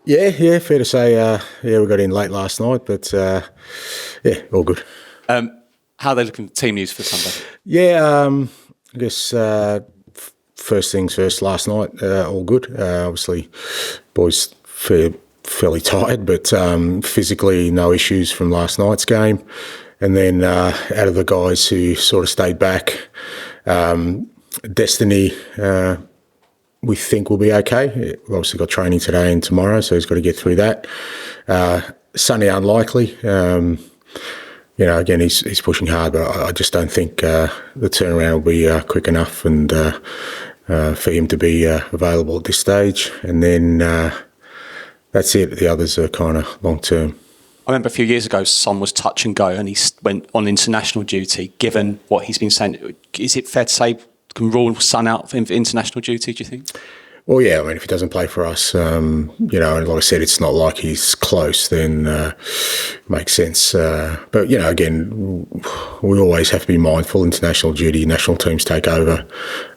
Yeah, fair to say. We got in late last night, but all good. How are they looking at team news for Sunday? Yeah, I guess first things first. Last night, all good. Obviously, boys fairly tired, but physically no issues from last night's game. And then out of the guys who sort of stayed back, Destiny. We think we'll be okay. We've obviously got training today and tomorrow, so he's got to get through that. Sunday, unlikely. Again, he's pushing hard, but I just don't think the turnaround will be quick enough and for him to be available at this stage. And then that's it. The others are kind of long-term. I remember a few years ago, Son was touch and go and he went on international duty. Given what he's been saying, is it fair to say can rule Son out for international duty, do you think? Well, yeah, I mean, if he doesn't play for us, and like I said, it's not like he's close, then makes sense. But, again, we always have to be mindful. International duty, national teams take over.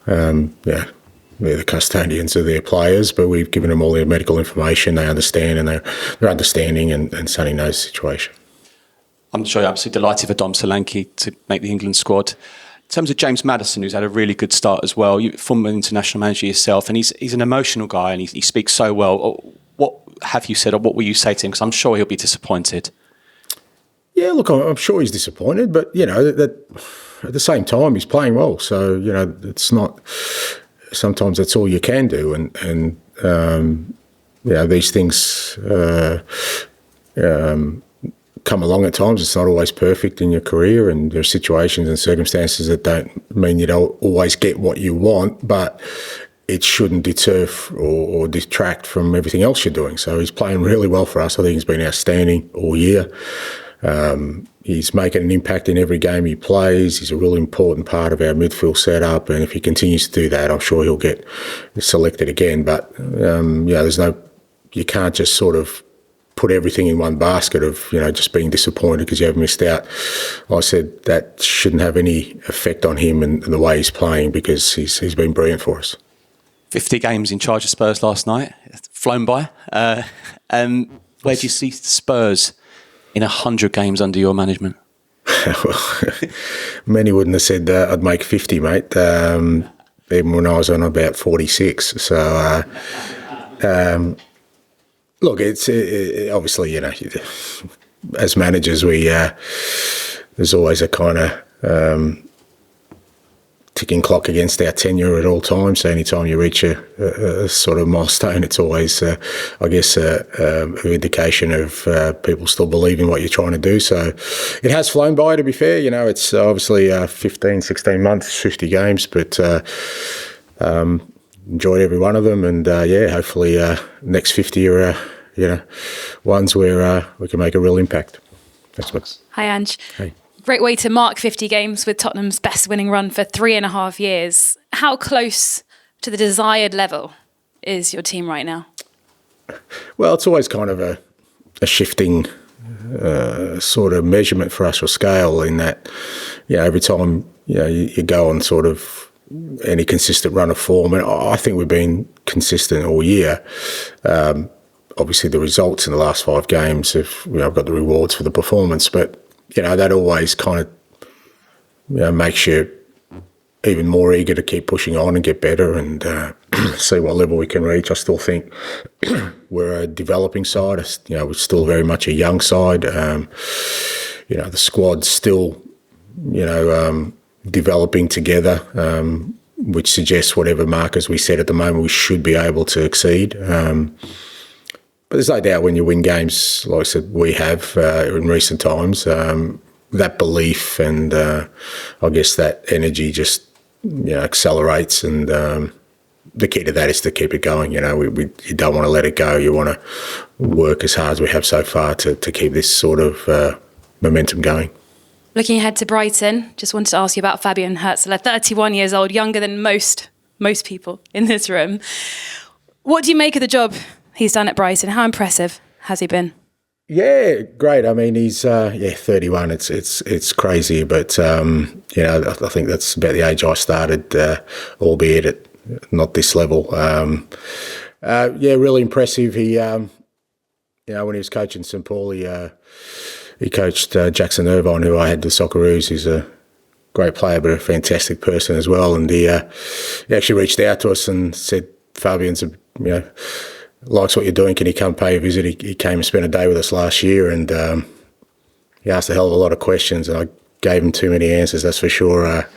They're the custodians of their players, but we've given them all their medical information. They understand, and they're understanding, and Sonny knows the situation. I'm sure you're absolutely delighted for Dom Solanke to make the England squad. In terms of James Maddison, who's had a really good start as well, you're former international manager yourself, and he's an emotional guy and he speaks so well. What have you said, or what will you say to him? Because I'm sure he'll be disappointed. Yeah, look, I'm sure he's disappointed, but, that at the same time, he's playing well. So, it's not... Sometimes that's all you can do. And these things... come along at times. It's not always perfect in your career, and there are situations and circumstances that don't mean you don't always get what you want, but it shouldn't deter or detract from everything else you're doing. So he's playing really well for us. I think he's been outstanding all year. He's making an impact in every game he plays. He's a really important part of our midfield setup, and if he continues to do that, I'm sure he'll get selected again. But you can't just sort of put everything in one basket of, just being disappointed because you have missed out. I said that shouldn't have any effect on him and the way he's playing, because he's been brilliant for us. 50 games in charge of Spurs last night, flown by. Where do you see Spurs in 100 games under your management? Well, many wouldn't have said I'd make 50, mate, even when I was on about 46. So... Look, it's obviously, as managers, there's always a kind of ticking clock against our tenure at all times. So anytime you reach a sort of milestone, it's always, I guess, an indication of people still believe in what you're trying to do. So it has flown by, to be fair. It's obviously 15, 16 months, 50 games, but... enjoyed every one of them, and hopefully next 50 are ones where we can make a real impact. That's what's... Hi, Ange. Hey. Great way to mark 50 games with Tottenham's best winning run for 3.5 years. How close to the desired level is your team right now? Well, it's always kind of a shifting sort of measurement for us, or scale, in that every time you go on sort of any consistent run of form, and I think we've been consistent all year. Obviously, the results in the last 5 games have got the rewards for the performance, but that always kind of makes you even more eager to keep pushing on and get better and see what level we can reach. I still think we're a developing side. We're still very much a young side. The squad's still developing together, which suggests whatever markers we set at the moment, we should be able to exceed. But there's no doubt when you win games, like I said, we have in recent times, that belief and I guess that energy just accelerates, and the key to that is to keep it going. You don't want to let it go. You want to work as hard as we have so far to keep this sort of momentum going. Looking ahead to Brighton, just wanted to ask you about Fabian Hurzeler, 31 years old, younger than most people in this room. What do you make of the job he's done at Brighton? How impressive has he been? Yeah, great. I mean, he's 31. It's crazy, but I think that's about the age I started, albeit at not this level. Really impressive. He when he was coaching St Paul, he coached Jackson Irvine, who I had the Socceroos. He's a great player, but a fantastic person as well. And he actually reached out to us and said, Fabian's, likes what you're doing. Can he come pay a visit? He came and spent a day with us last year, and he asked a hell of a lot of questions, and I gave him too many answers, that's for sure.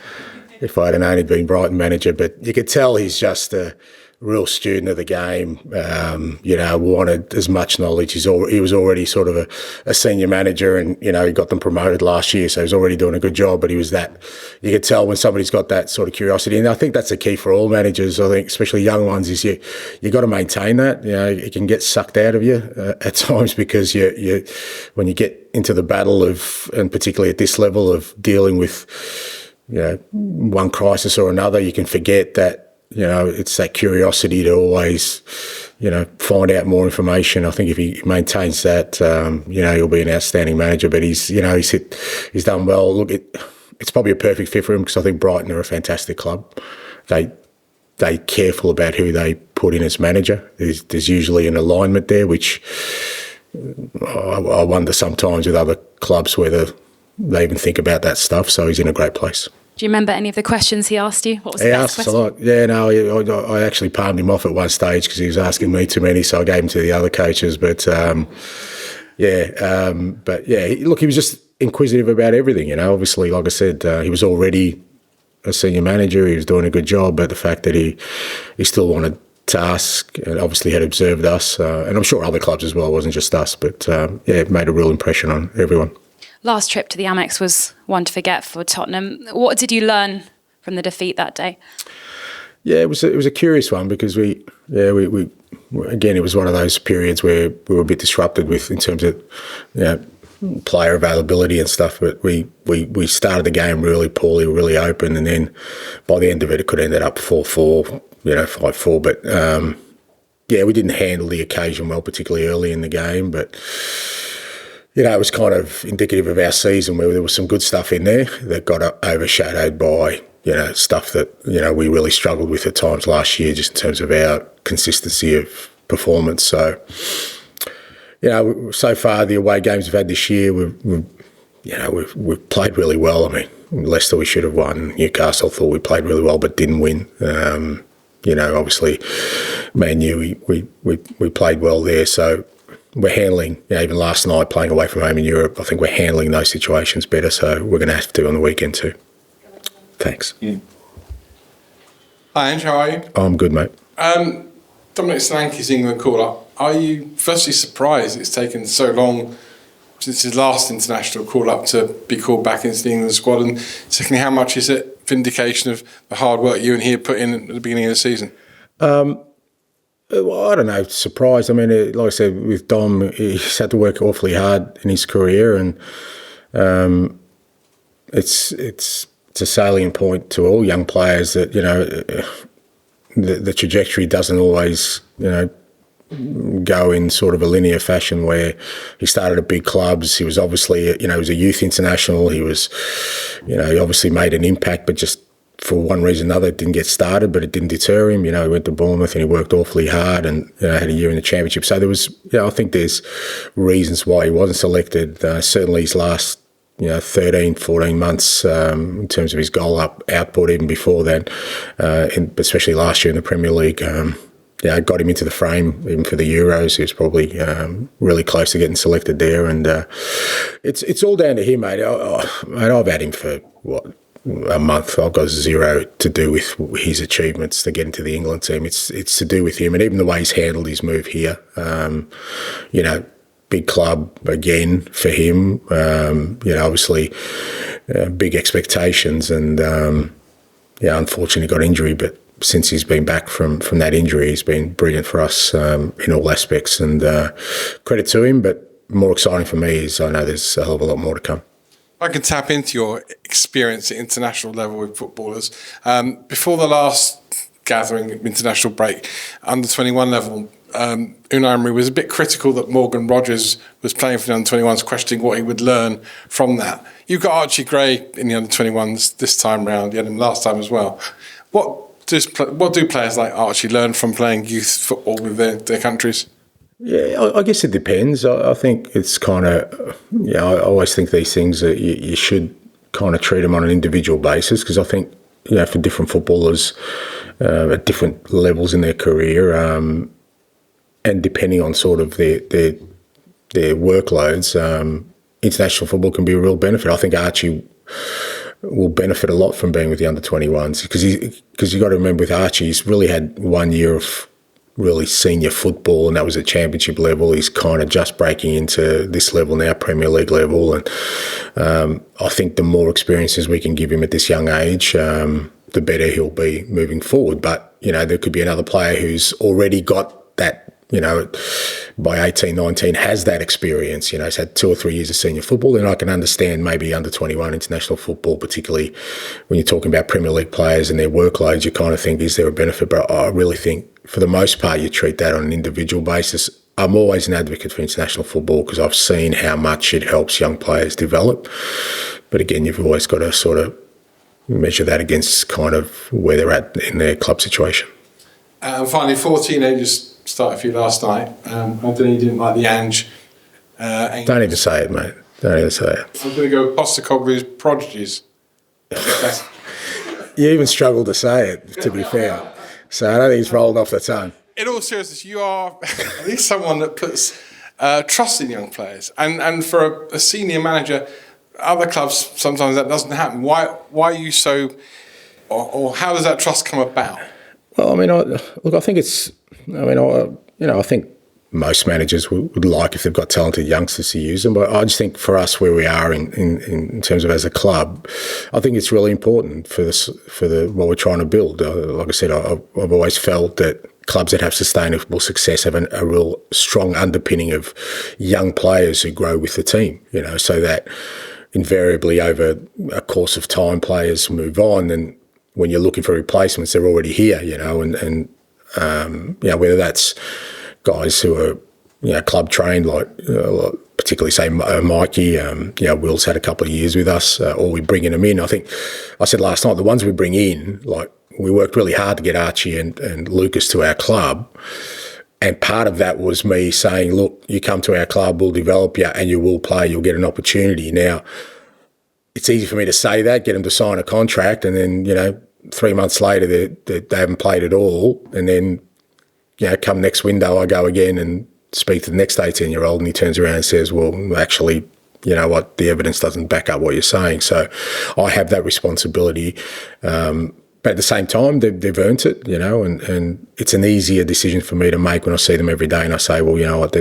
If I had known he'd been Brighton manager, but you could tell he's just a real student of the game. Wanted as much knowledge. He was already sort of a senior manager, and he got them promoted last year, so he was already doing a good job. But he was that. You could tell when somebody's got that sort of curiosity, and I think that's the key for all managers. I think, especially young ones, is you got to maintain that. It can get sucked out of you at times, because you when you get into the battle of, and particularly at this level of dealing with, one crisis or another, you can forget that. It's that curiosity to always, find out more information. I think if he maintains that, he'll be an outstanding manager. But he's done well. Look, it's probably a perfect fit for him, because I think Brighton are a fantastic club. They're careful about who they put in as manager. There's usually an alignment there, which I wonder sometimes with other clubs whether they even think about that stuff. So he's in a great place. Do you remember any of the questions he asked you? What was the he best asked question? a lot. Yeah, no, I actually palmed him off at one stage because he was asking me too many, so I gave him to the other coaches. But look, he was just inquisitive about everything. Obviously, like I said, he was already a senior manager. He was doing a good job, but the fact that he still wanted to ask, and obviously had observed us, and I'm sure other clubs as well. It wasn't just us, but it made a real impression on everyone. Last trip to the Amex was one to forget for Tottenham. What did you learn from the defeat that day? Yeah, it was a curious one, because we again, it was one of those periods where we were a bit disrupted in terms of player availability and stuff. But we started the game really poorly, really open, and then by the end of it could have ended up 4-4, 5-4. But we didn't handle the occasion well, particularly early in the game. But it was kind of indicative of our season, where there was some good stuff in there that got overshadowed by, stuff that, we really struggled with at times last year, just in terms of our consistency of performance. So, so far the away games we've had this year, we've played really well. I mean, Leicester we should have won. Newcastle thought we played really well but didn't win. Obviously, Man U, we played well there. So we're handling, even last night playing away from home in Europe, I think we're handling those situations better. So we're going to have to on the weekend too. Thanks. Yeah. Hi, Ange, how are you? I'm good, mate. Dominic Solanke's England call up. Are you firstly surprised it's taken so long since his last international call up to be called back into the England squad? And secondly, how much is it vindication of the hard work you and he had put in at the beginning of the season? Well, I don't know, surprised. I mean, like I said, with Dom, he's had to work awfully hard in his career, and it's a salient point to all young players that, the trajectory doesn't always, go in sort of a linear fashion, where he started at big clubs. He was obviously, he was a youth international. He was, he obviously made an impact, but just for one reason or another, it didn't get started, but it didn't deter him. He went to Bournemouth and he worked awfully hard, and had a year in the Championship. So there was, I think there's reasons why he wasn't selected. Certainly his last, 13, 14 months in terms of his goal output, even before then, especially last year in the Premier League, got him into the frame even for the Euros. He was probably really close to getting selected there, and it's all down to him, mate. I've had him for a month. I've got zero to do with his achievements to get into the England team. It's to do with him, and even the way he's handled his move here. Big club again for him. Obviously big expectations, and unfortunately got injury, but since he's been back from that injury, he's been brilliant for us in all aspects, and credit to him. But more exciting for me is I know there's a hell of a lot more to come. I can tap into your experience at international level with footballers. Before the last gathering international break, under 21 level, Unai Emery was a bit critical that Morgan Rogers was playing for the under 21s, questioning what he would learn from that. You've got Archie Gray in the under 21s this time round. You had him last time as well. What do players like Archie learn from playing youth football with their countries? Yeah, I guess it depends. I think it's kind of, I always think these things that you should kind of treat them on an individual basis, because I think, for different footballers at different levels in their career, and depending on sort of their workloads, international football can be a real benefit. I think Archie will benefit a lot from being with the under-21s, because you've got to remember with Archie, he's really had 1 year of really senior football, and that was at championship level. He's kind of just breaking into this level now, Premier League level, and I think the more experiences we can give him at this young age, the better he'll be moving forward. But, there could be another player who's already got that, by 18, 19, has that experience, has had 2 or 3 years of senior football. And I can understand maybe under 21 international football, particularly when you're talking about Premier League players and their workloads, you kind of think, is there a benefit? But I really think for the most part, you treat that on an individual basis. I'm always an advocate for international football because I've seen how much it helps young players develop. But again, you've always got to sort of measure that against kind of where they're at in their club situation. Finally, 4 teenagers started for you last night. I don't know, you didn't like the Ange. Don't even say it, mate. Don't even say it. I'm going to go with Postecoglou's prodigies. You even struggled to say it, to be fair. So I don't think it's rolled off the tongue. In all seriousness, you are at least someone that puts trust in young players. And for a senior manager, other clubs, sometimes that doesn't happen. Why are you so... Or how does that trust come about? Well, I mean, I think it's... I think most managers would like if they've got talented youngsters to use them. But I just think for us, where we are in terms of as a club, I think it's really important for what we're trying to build. Like I said, I've always felt that clubs that have sustainable success have a real strong underpinning of young players who grow with the team. So that invariably over a course of time, players move on, and when you're looking for replacements, they're already here. And whether that's guys who are, club trained, like particularly say Mikey, Will's had a couple of years with us, or we bringing them in. I think I said last night, the ones we bring in, like we worked really hard to get Archie and Lucas to our club. And part of that was me saying, look, you come to our club, we'll develop you and you will play, you'll get an opportunity. Now, it's easy for me to say that, get them to sign a contract, and then, 3 months later, they haven't played at all. And then, come next window, I go again and speak to the next 18-year-old, and he turns around and says, well, actually, you know what, the evidence doesn't back up what you're saying. So I have that responsibility. But at the same time, they've earned it, and it's an easier decision for me to make when I see them every day and I say, well, you know what,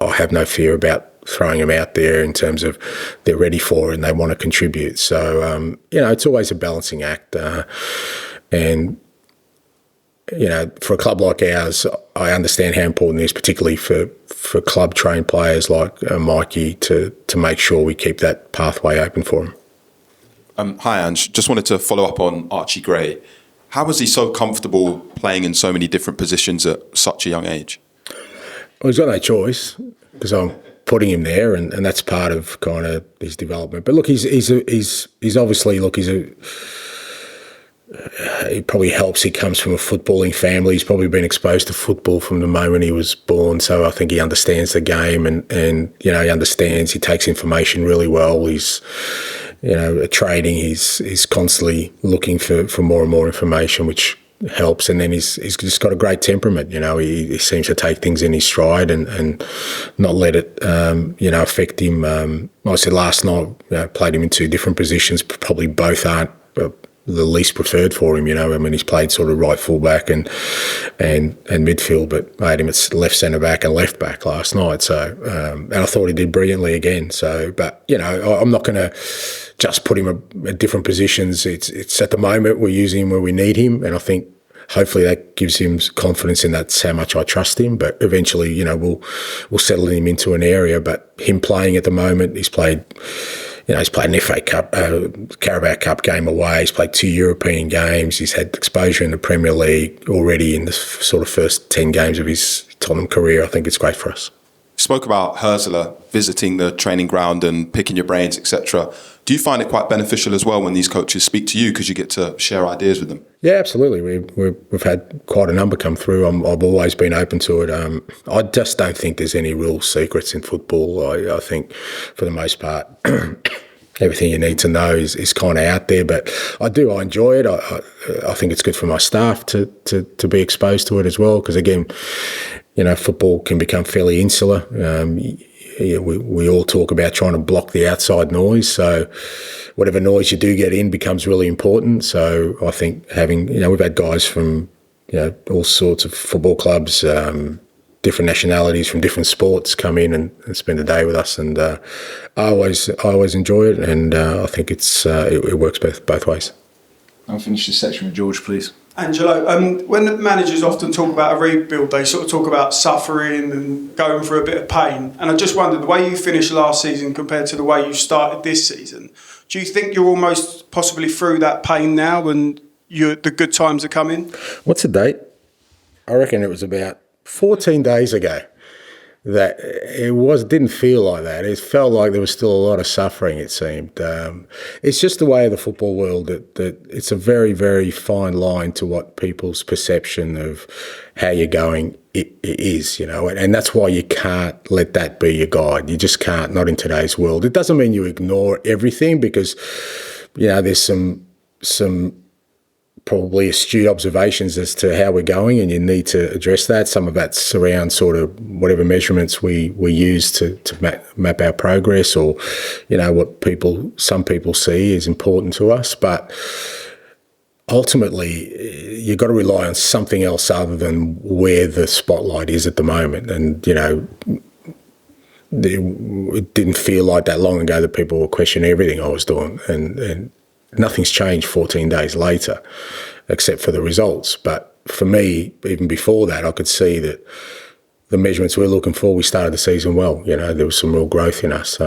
I have no fear about throwing them out there in terms of they're ready for it and they want to contribute. So, it's always a balancing act. And, for a club like ours, I understand how important it is, particularly for club-trained players like Mikey, to make sure we keep that pathway open for him. Hi, Ange. Just wanted to follow up on Archie Gray. How was he so comfortable playing in so many different positions at such a young age? Well, he's got no choice because I'm putting him there, and that's part of kind of his development. But look, he's obviously, it probably helps. He comes from a footballing family. He's probably been exposed to football from the moment he was born. So I think he understands the game, and he understands. He takes information really well. He's at trading, he's constantly looking for more and more information, which helps. And then he's just got a great temperament. He seems to take things in his stride and not let it affect him. I said last night, played him in 2 different positions. Probably both aren't the least preferred for him. He's played sort of right fullback and midfield, but made him at left centre back and left back last night. So and I thought he did brilliantly again. So, but I'm not going to just put him at different positions. It's at the moment we're using him where we need him, and I think hopefully that gives him confidence in that's how much I trust him. But eventually, we'll settle him into an area. But him playing at the moment, he's played an FA Cup, Carabao Cup game away. He's played 2 European games. He's had exposure in the Premier League already in the sort of first 10 games of his Tottenham career. I think it's great for us. spoke about Hurzeler visiting the training ground and picking your brains, etc. Do you find it quite beneficial as well when these coaches speak to you because you get to share ideas with them? Yeah, absolutely. We've had quite a number come through. I've always been open to it. I just don't think there's any real secrets in football. I think for the most part, everything you need to know is kind of out there. But I enjoy it. I think it's good for my staff to be exposed to it as well, because again, football can become fairly insular. We all talk about trying to block the outside noise. So whatever noise you do get in becomes really important. So I think having, we've had guys from, all sorts of football clubs, different nationalities from different sports come in and spend a day with us. And I always enjoy it. And I think it works both ways. I'll finish this section with George, please. Angelo, when the managers often talk about a rebuild, they sort of talk about suffering and going through a bit of pain. And I just wondered, the way you finished last season compared to the way you started this season, do you think you're almost possibly through that pain now and the good times are coming? What's the date? I reckon it was about 14 days ago that didn't feel like that. It felt like there was still a lot of suffering, it seemed. It's just the way of the football world that it's a very, very fine line to what people's perception of how you're going is, and that's why you can't let that be your guide. You just can't, not in today's world. It doesn't mean you ignore everything, because, there's some probably astute observations as to how we're going, and you need to address that. Some of that's around sort of whatever measurements we use to map our progress, or what some people see is important to us. But ultimately, you've got to rely on something else other than where the spotlight is at the moment. And it didn't feel like that long ago that people were questioning everything I was doing, and nothing's changed 14 days later, except for the results. But for me, even before that, I could see that the measurements we're looking for, we started the season well. There was some real growth in us.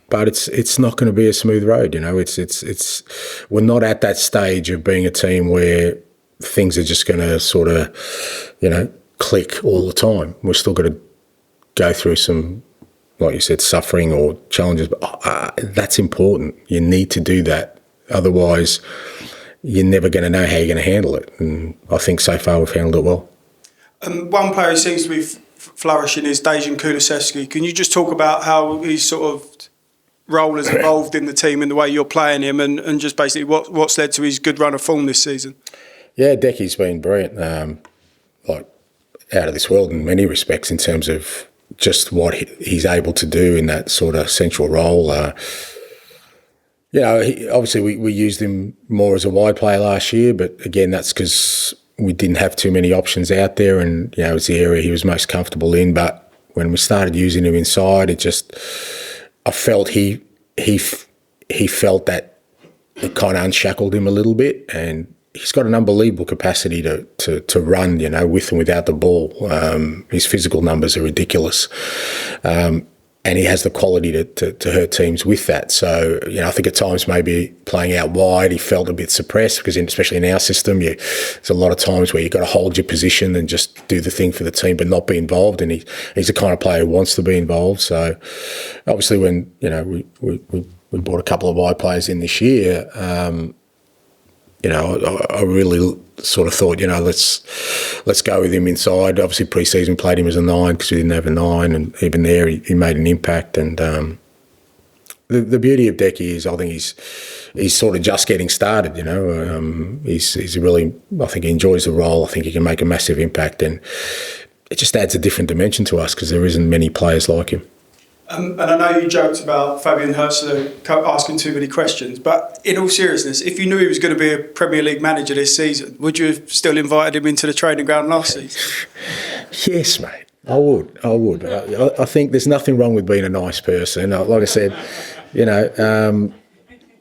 But it's not going to be a smooth road. It's we're not at that stage of being a team where things are just going to sort of, click all the time. We're still going to go through some, like you said, suffering or challenges. But that's important. You need to do that. Otherwise, you're never going to know how you're going to handle it. And I think so far we've handled it well. One player who seems to be flourishing is Dejan Kulusevski. Can you just talk about how his sort of role has evolved in the team and the way you're playing him, and just basically what's led to his good run of form this season? Yeah, Decky's been brilliant, out of this world in many respects in terms of just what he's able to do in that sort of central role. Obviously we used him more as a wide player last year, but again, that's because we didn't have too many options out there, and it was the area he was most comfortable in. But when we started using him inside, I felt he felt that it kind of unshackled him a little bit, and he's got an unbelievable capacity to run, with and without the ball. His physical numbers are ridiculous. And he has the quality to hurt teams with that. So, I think at times maybe playing out wide, he felt a bit suppressed, because especially in our system, there's a lot of times where you've got to hold your position and just do the thing for the team but not be involved. And he's the kind of player who wants to be involved. So obviously when, we brought a couple of wide players in this year, I really sort of thought, let's go with him inside. Obviously, pre-season played him as a 9 because we didn't have a 9, and even there he made an impact. And the beauty of Decky is, I think he's sort of just getting started. He's really, I think he enjoys the role. I think he can make a massive impact, and it just adds a different dimension to us because there isn't many players like him. And I know you joked about Fabian Hurzeler asking too many questions, but in all seriousness, if you knew he was going to be a Premier League manager this season, would you have still invited him into the training ground last season? Yes, mate. I would. I think there's nothing wrong with being a nice person. Like I said,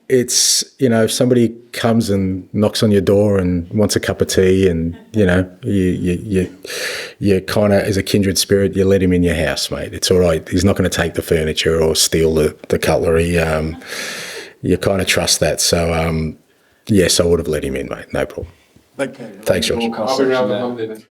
it's, if somebody comes and knocks on your door and wants a cup of tea, and, you kind of, as a kindred spirit, you let him in your house, mate. It's all right. He's not going to take the furniture or steal the cutlery. You kind of trust that. So, yes, I would have let him in, mate. No problem. Thank you. Thanks, George. I'll be around on Monday then.